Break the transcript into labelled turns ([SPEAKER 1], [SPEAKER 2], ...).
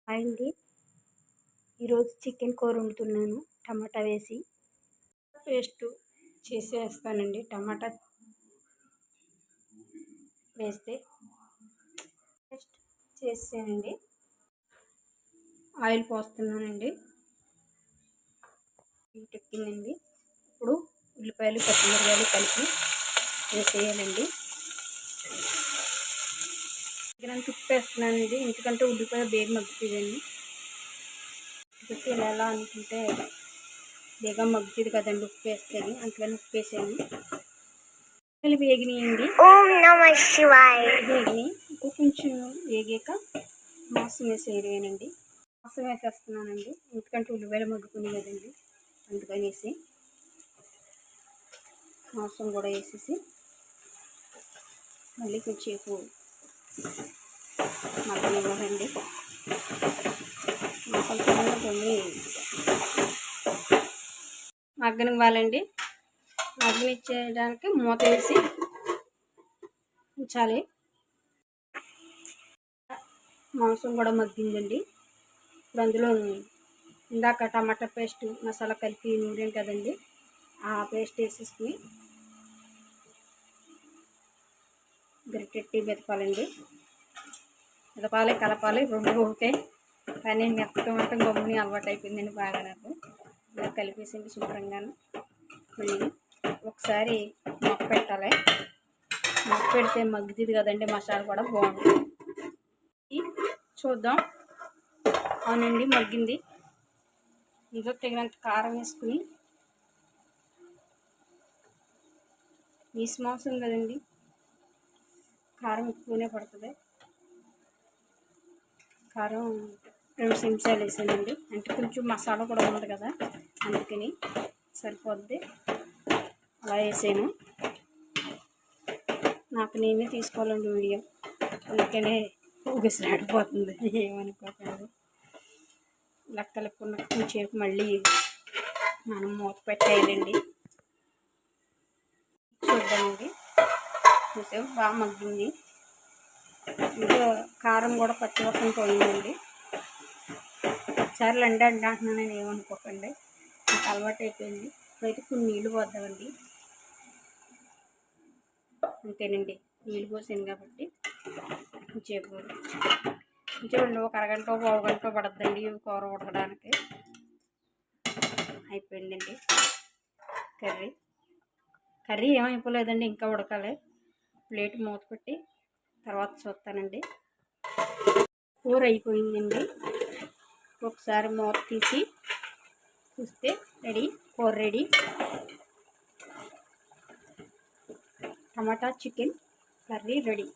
[SPEAKER 1] Hi అండి. ఈరోజు chicken కూర వండుతున్నాను. టమాటా వేసి పేస్ట్ చేసేస్తానండి. టమాటా వేస్తే పేస్ట్ చేసానండి. ఆయిల్ పోస్తున్నానండి. హీట్ ఎక్కిందండి. ఇప్పుడు ఉల్లిపాయలు పచ్చిమిరపకాయలు కలిపి వేసేయాలండి. తగినంత ఉప్పు వేస్తున్నానండి, ఎందుకంటే ఉల్లిపాయ బేగ మగ్గుతుందండి. ఉప్పు ఇలా అనుకుంటే బేగ మగ్గుతుంది కదండి ఉప్పు వేస్తేనే, అందుకని ఉప్పు వేసాను. వేగినాయండి. వేగినాయి. ఇంకో కొంచెం వేగాక మాంసం వేసేయడమేనండి. మాంసం వేసేస్తున్నానండి, ఎందుకంటే ఉల్లిపాయలు మగ్గుతుంది కదండి, అందుకనేసి మాంసం కూడా వేసేసి మళ్ళీ కొంచెంసేపు మగ్గనివ్వాలండి. కొన్ని మగ్గనివ్వాలండి. మగ్గనిచ్చేయడానికి మూత వేసి ఉంచాలి. మాంసం కూడా మగ్గిందండి. ఇప్పుడు అందులో ఇందాక టమాటా పేస్ట్ మసాలా కలిపి నూరాం కదండి, ఆ పేస్ట్ వేసేసుకుని గరిటెట్టి మెదపాలండి. మెదపాలి, కలపాలి, రెండు ఒకటే. కానీ మెత్తటం గమ్ముని అలవాటు అయిపోయిందండి బాగా నాకు. ఇలా కలిపేసింది శుభ్రంగాను. మళ్ళీ ఒకసారి మొక్క పెట్టాలి. మొక్క పెడితే మగ్గుతుంది కదండి, మసాలా కూడా బాగుంటుంది. చూద్దాం. అవునండి, మగ్గింది. ఇందులో తగినంత కారం వేసుకుని, నీసు మాంసం కదండి, కారం ఎక్కువనే పడుతుంది. కారం 2 చెంచాలు వేసానండి, అంటే కొంచెం మసాలా కూడా ఉంది కదా, అందుకని సరిపోద్ది. అలా వేసాను. నాకు నేనే తీసుకోవాలండి వీడియో, అందుకనే విసిరాడిపోతుంది, ఏమనుకోకండి. ఇలా కలుపుకున్న కొంచెంసేపు మళ్ళీ మనం మూత పెట్టేయాలండి. చూద్దామండి. చూసాం బాగా మగ్గింది. ఇంకా కారం కూడా పచ్చివాసన పోయిందండి. ఒకసారి అండి అంటున్నానని ఏమనుకోకండి, నాకు అలవాటు అయిపోయింది. ఇప్పుడైతే కొన్ని నీళ్ళు పోద్దామండి. అంతేనండి, నీళ్ళు పోసాను కాబట్టి కొంచెం ఒక అరగంట పావు గంట పడుతుందండి కూర ఉడకడానికి. అయిపోయిందండి. కర్రీ ఏమైపోలేదండి, ఇంకా ఉడకాలి. ప్లేట్ మూత పెట్టి తర్వాత చూస్తానండి. కూర అయిపోయిందండి. ఒకసారి మూత తీసి చూస్తే రెడీ, కూర రెడీ. టమాటా చికెన్ కర్రీ రెడీ.